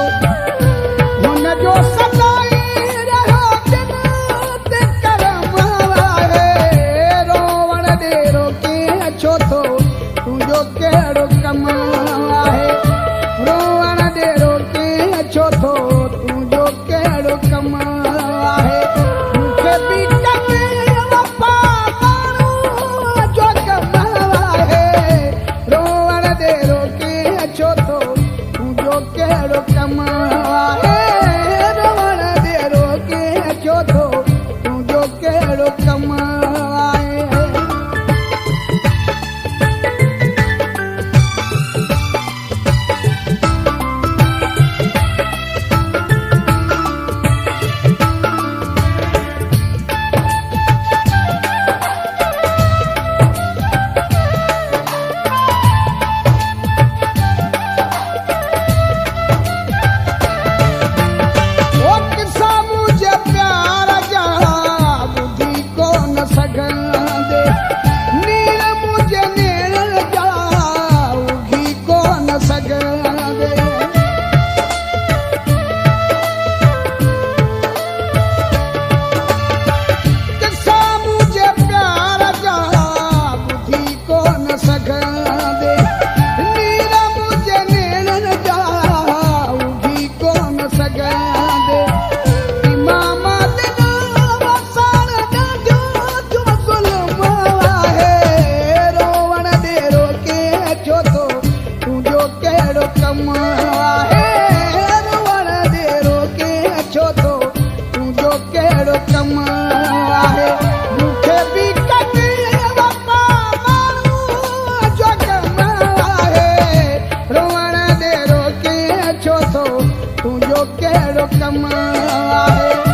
हुन जो सदाई रहियो दिन ते करम आहे रोवण ॾे रोके अचो थो तुंहिंजो कहिड़ो कम आहे रोवण ॾे रोके अचो थो तुंहिंजो कहिड़ो कम आहे मूंखे बि कॾहिं वफ़ा माण्हू जो कम आहे रोवण ॾे रोके अचो थो तुंहिंजो कहिड़ो कम आहे रोवण ॾे रोके अचो थो तुंहिंजो कहिड़ो कम आहे मूंखे बि कॾहिं वफ़ा माण्हू जो कम आहे रोवण ॾे रोके अचो थो तुंहिंजो कहिड़ो कम आहे